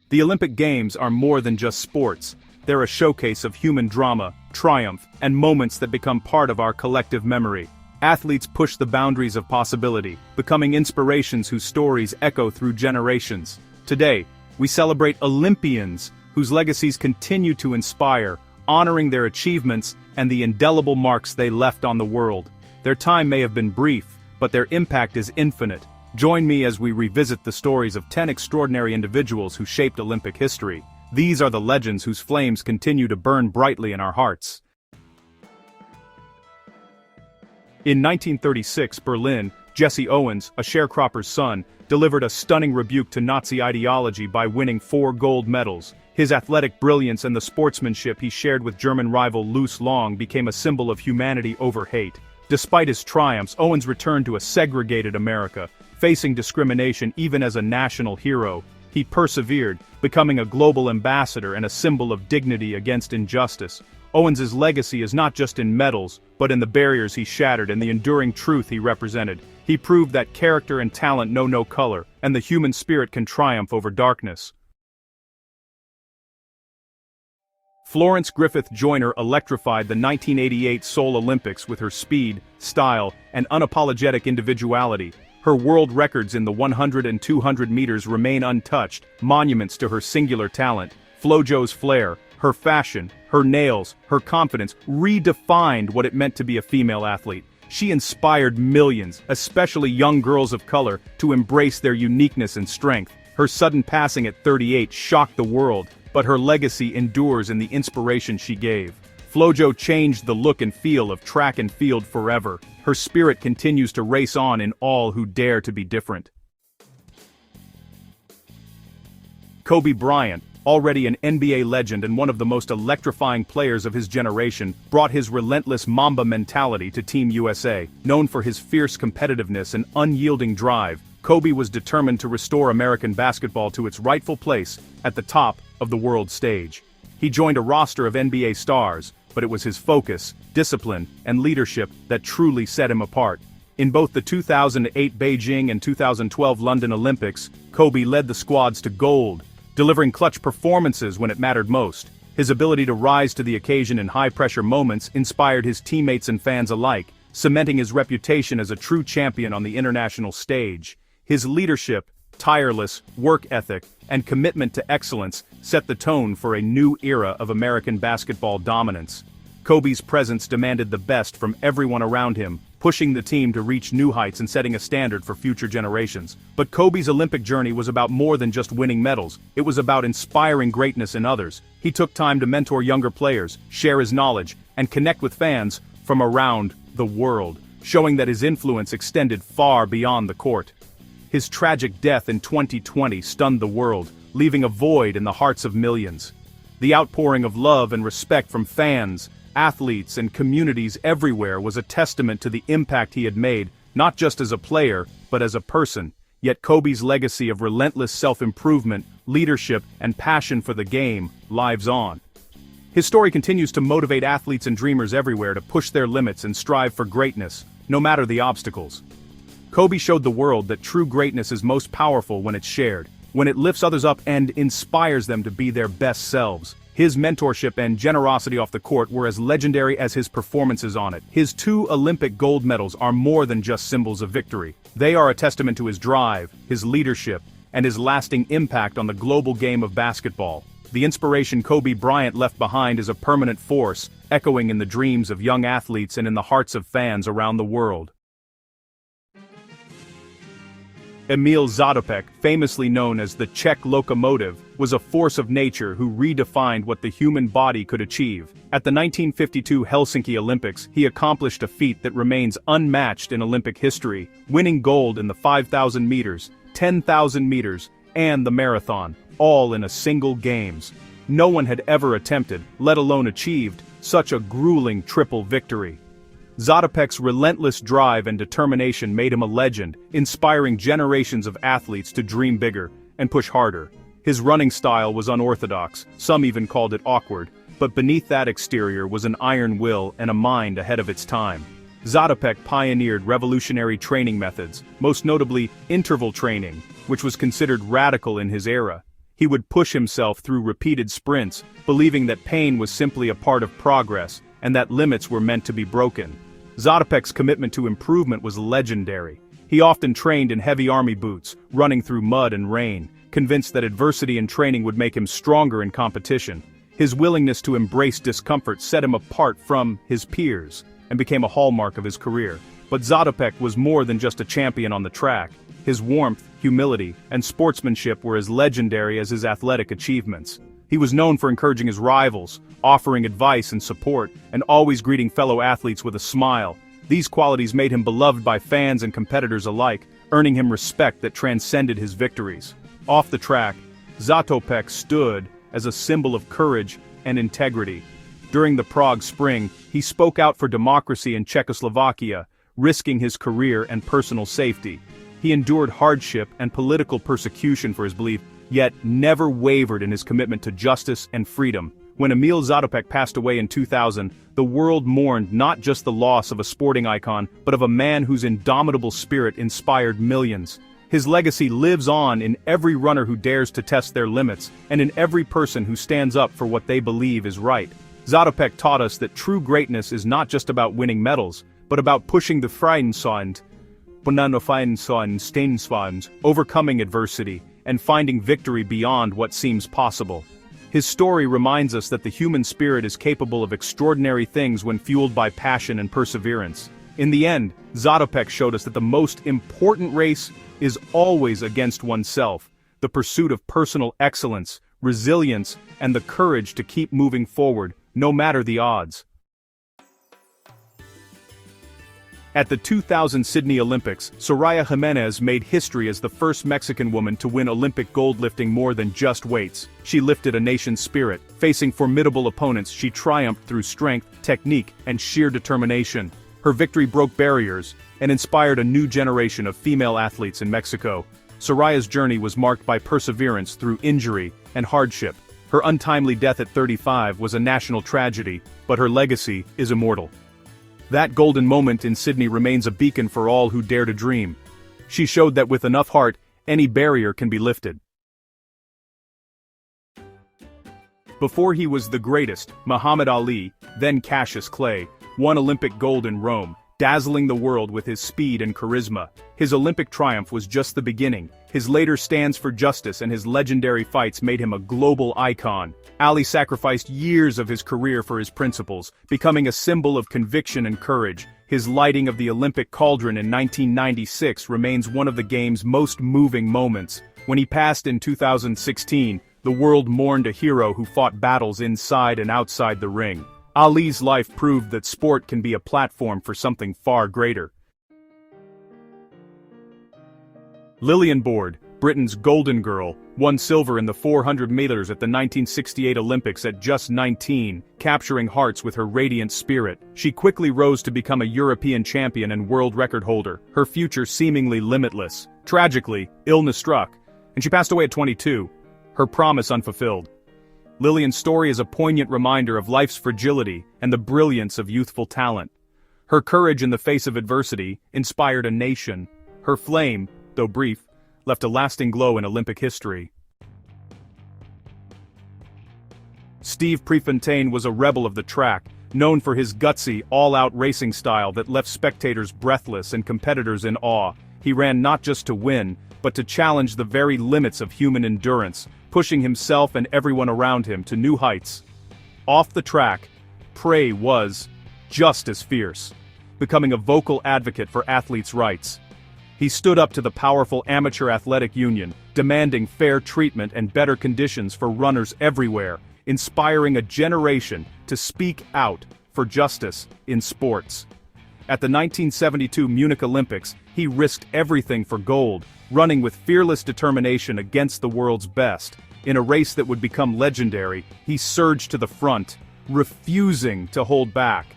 The Olympic Games are more than just sports. They're a showcase of human drama, triumph, and moments that become part of our collective memory. Athletes push the boundaries of possibility, becoming inspirations whose stories echo through generations. Today, we celebrate Olympians, whose legacies continue to inspire, honoring their achievements and the indelible marks they left on the world. Their time may have been brief, but their impact is infinite. Join me as we revisit the stories of 10 extraordinary individuals who shaped Olympic history. These are the legends whose flames continue to burn brightly in our hearts. In 1936 Berlin, Jesse Owens, a sharecropper's son, delivered a stunning rebuke to Nazi ideology by winning 4 gold medals. His athletic brilliance and the sportsmanship he shared with German rival Louis Long became a symbol of humanity over hate. Despite his triumphs, Owens returned to a segregated America, facing discrimination even as a national hero. He persevered, becoming a global ambassador and a symbol of dignity against injustice. Owens's legacy is not just in medals, but in the barriers he shattered and the enduring truth he represented. He proved that character and talent know no color, and the human spirit can triumph over darkness. Florence Griffith Joyner electrified the 1988 Seoul Olympics with her speed, style, and unapologetic individuality. Her world records in the 100 and 200 meters remain untouched, monuments to her singular talent. FloJo's flair, her fashion, her nails, her confidence redefined what it meant to be a female athlete. She inspired millions, especially young girls of color, to embrace their uniqueness and strength. Her sudden passing at 38 shocked the world, but her legacy endures in the inspiration she gave. FloJo changed the look and feel of track and field forever. Her spirit continues to race on in all who dare to be different. Kobe Bryant, already an NBA legend and one of the most electrifying players of his generation, brought his relentless Mamba mentality to Team USA. Known for his fierce competitiveness and unyielding drive, Kobe was determined to restore American basketball to its rightful place at the top of the world stage. He joined a roster of NBA stars, but it was his focus, discipline, and leadership that truly set him apart. In both the 2008 Beijing and 2012 London Olympics, Kobe led the squads to gold, delivering clutch performances when it mattered most. His ability to rise to the occasion in high-pressure moments inspired his teammates and fans alike, cementing his reputation as a true champion on the international stage. His leadership, tireless work ethic, and commitment to excellence set the tone for a new era of American basketball dominance. Kobe's presence demanded the best from everyone around him, pushing the team to reach new heights and setting a standard for future generations. But Kobe's Olympic journey was about more than just winning medals. It was about inspiring greatness in others. He took time to mentor younger players, share his knowledge, and connect with fans from around the world, showing that his influence extended far beyond the court. His tragic death in 2020 stunned the world, leaving a void in the hearts of millions. The outpouring of love and respect from fans, athletes, and communities everywhere was a testament to the impact he had made, not just as a player, but as a person. Yet Kobe's legacy of relentless self-improvement, leadership, and passion for the game lives on. His story continues to motivate athletes and dreamers everywhere to push their limits and strive for greatness, no matter the obstacles. Kobe showed the world that true greatness is most powerful when it's shared, when it lifts others up and inspires them to be their best selves. His mentorship and generosity off the court were as legendary as his performances on it. His 2 Olympic gold medals are more than just symbols of victory. They are a testament to his drive, his leadership, and his lasting impact on the global game of basketball. The inspiration Kobe Bryant left behind is a permanent force, echoing in the dreams of young athletes and in the hearts of fans around the world. Emil Zatopek, famously known as the Czech locomotive, was a force of nature who redefined what the human body could achieve. At the 1952 Helsinki Olympics, he accomplished a feat that remains unmatched in Olympic history, winning gold in the 5,000 meters, 10,000 meters, and the marathon, all in a single games. No one had ever attempted, let alone achieved, such a grueling triple victory. Zatopek's relentless drive and determination made him a legend, inspiring generations of athletes to dream bigger and push harder. His running style was unorthodox, some even called it awkward, but beneath that exterior was an iron will and a mind ahead of its time. Zatopek pioneered revolutionary training methods, most notably interval training, which was considered radical in his era. He would push himself through repeated sprints, believing that pain was simply a part of progress, and that limits were meant to be broken. Zatopek's commitment to improvement was legendary. He often trained in heavy army boots, running through mud and rain, convinced that adversity and training would make him stronger in competition. His willingness to embrace discomfort set him apart from his peers, and became a hallmark of his career. But Zatopek was more than just a champion on the track. His warmth, humility, and sportsmanship were as legendary as his athletic achievements. He was known for encouraging his rivals, offering advice and support, and always greeting fellow athletes with a smile. These qualities made him beloved by fans and competitors alike, earning him respect that transcended his victories. Off the track, Zatopek stood as a symbol of courage and integrity. During the Prague Spring, he spoke out for democracy in Czechoslovakia, risking his career and personal safety. He endured hardship and political persecution for his belief, yet never wavered in his commitment to justice and freedom. When Emil Zatopek passed away in 2000, the world mourned not just the loss of a sporting icon, but of a man whose indomitable spirit inspired millions. His legacy lives on in every runner who dares to test their limits, and in every person who stands up for what they believe is right. Zatopek taught us that true greatness is not just about winning medals, but about pushing the Freundeswand, overcoming adversity, and finding victory beyond what seems possible. His story reminds us that the human spirit is capable of extraordinary things when fueled by passion and perseverance. In the end, Zatopek showed us that the most important race is always against oneself, the pursuit of personal excellence, resilience, and the courage to keep moving forward, no matter the odds. At the 2000 Sydney Olympics, Soraya Jimenez made history as the first Mexican woman to win Olympic gold lifting more than just weights. She lifted a nation's spirit. Facing formidable opponents, she triumphed through strength, technique, and sheer determination. Her victory broke barriers and inspired a new generation of female athletes in Mexico. Soraya's journey was marked by perseverance through injury and hardship. Her untimely death at 35 was a national tragedy, but her legacy is immortal. That golden moment in Sydney remains a beacon for all who dare to dream. She showed that with enough heart, any barrier can be lifted. Before he was the greatest, Muhammad Ali, then Cassius Clay, won Olympic gold in Rome, dazzling the world with his speed and charisma. His Olympic triumph was just the beginning. His later stands for justice and his legendary fights made him a global icon. Ali sacrificed years of his career for his principles, becoming a symbol of conviction and courage. His lighting of the Olympic cauldron in 1996 remains one of the game's most moving moments. When he passed in 2016, the world mourned a hero who fought battles inside and outside the ring. Ali's life proved that sport can be a platform for something far greater. Lillian Board, Britain's golden girl, won silver in the 400 meters at the 1968 Olympics at just 19, capturing hearts with her radiant spirit. She quickly rose to become a European champion and world record holder, her future seemingly limitless. Tragically, illness struck, and she passed away at 22, her promise unfulfilled. Lillian's story is a poignant reminder of life's fragility and the brilliance of youthful talent. Her courage in the face of adversity inspired a nation. Her flame, though brief, left a lasting glow in Olympic history. Steve Prefontaine was a rebel of the track, known for his gutsy, all-out racing style that left spectators breathless and competitors in awe. He ran not just to win, but to challenge the very limits of human endurance, pushing himself and everyone around him to new heights. Off the track, Pre was just as fierce, becoming a vocal advocate for athletes' rights. He stood up to the powerful amateur athletic union, demanding fair treatment and better conditions for runners everywhere, inspiring a generation to speak out for justice in sports. At the 1972 Munich Olympics, he risked everything for gold, running with fearless determination against the world's best. In a race that would become legendary, he surged to the front, refusing to hold back,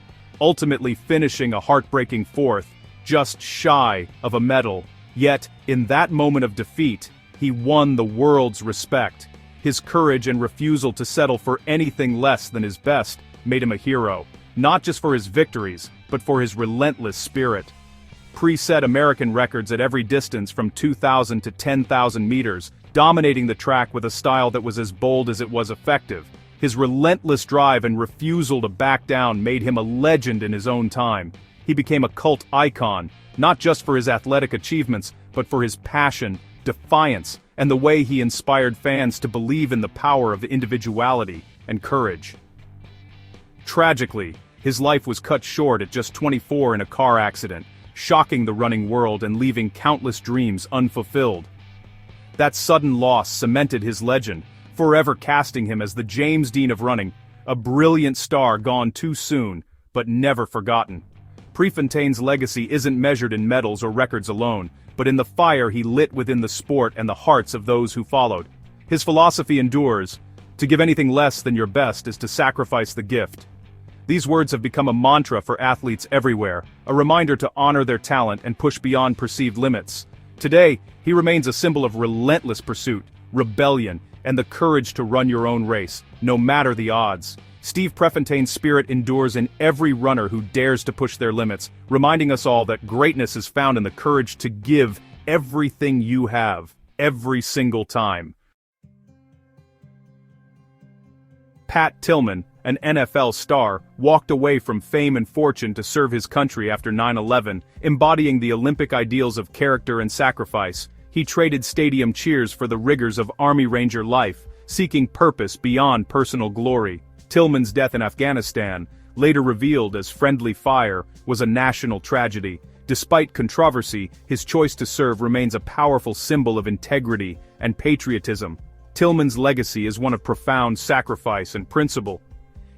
ultimately finishing a heartbreaking fourth, just shy of a medal. Yet, in that moment of defeat, he won the world's respect. His courage and refusal to settle for anything less than his best made him a hero, not just for his victories, but for his relentless spirit. preset American records at every distance from 2,000 to 10,000 meters, dominating the track with a style that was as bold as it was effective. His relentless drive and refusal to back down made him a legend in his own time. He became a cult icon, not just for his athletic achievements, but for his passion, defiance, and the way he inspired fans to believe in the power of individuality and courage. Tragically, his life was cut short at just 24 in a car accident, shocking the running world and leaving countless dreams unfulfilled. That sudden loss cemented his legend, forever casting him as the James Dean of running, a brilliant star gone too soon, but never forgotten. Prefontaine's legacy isn't measured in medals or records alone, but in the fire he lit within the sport and the hearts of those who followed. His philosophy endures: to give anything less than your best is to sacrifice the gift. These words have become a mantra for athletes everywhere, a reminder to honor their talent and push beyond perceived limits. Today, he remains a symbol of relentless pursuit, rebellion, and the courage to run your own race, no matter the odds. Steve Prefontaine's spirit endures in every runner who dares to push their limits, reminding us all that greatness is found in the courage to give everything you have, every single time. Pat Tillman, an NFL star, walked away from fame and fortune to serve his country after 9/11, embodying the Olympic ideals of character and sacrifice. He traded stadium cheers for the rigors of Army Ranger life, seeking purpose beyond personal glory. Tillman's death in Afghanistan, later revealed as friendly fire, was a national tragedy. Despite controversy, his choice to serve remains a powerful symbol of integrity and patriotism. Tillman's legacy is one of profound sacrifice and principle.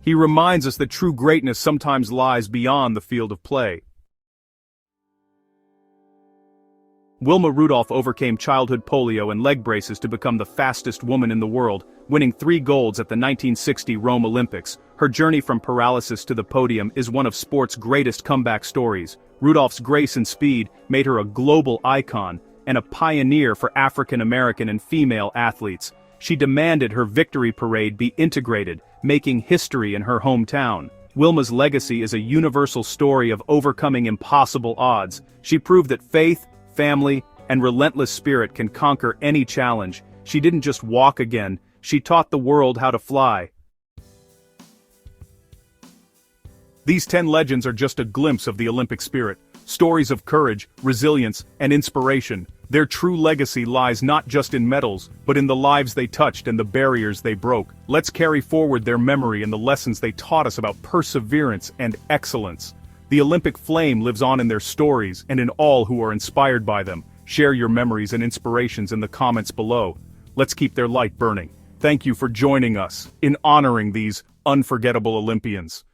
He reminds us that true greatness sometimes lies beyond the field of play. Wilma Rudolph overcame childhood polio and leg braces to become the fastest woman in the world, winning 3 golds at the 1960 Rome Olympics. Her journey from paralysis to the podium is one of sport's greatest comeback stories. Rudolph's grace and speed made her a global icon and a pioneer for African American and female athletes. She demanded her victory parade be integrated, making history in her hometown. Wilma's legacy is a universal story of overcoming impossible odds. She proved that faith, family, and relentless spirit can conquer any challenge. She didn't just walk again, she taught the world how to fly. These 10 legends are just a glimpse of the Olympic spirit, stories of courage, resilience, and inspiration. Their true legacy lies not just in medals, but in the lives they touched and the barriers they broke. Let's carry forward their memory and the lessons they taught us about perseverance and excellence. The Olympic flame lives on in their stories and in all who are inspired by them. Share your memories and inspirations in the comments below. Let's keep their light burning. Thank you for joining us in honoring these unforgettable Olympians.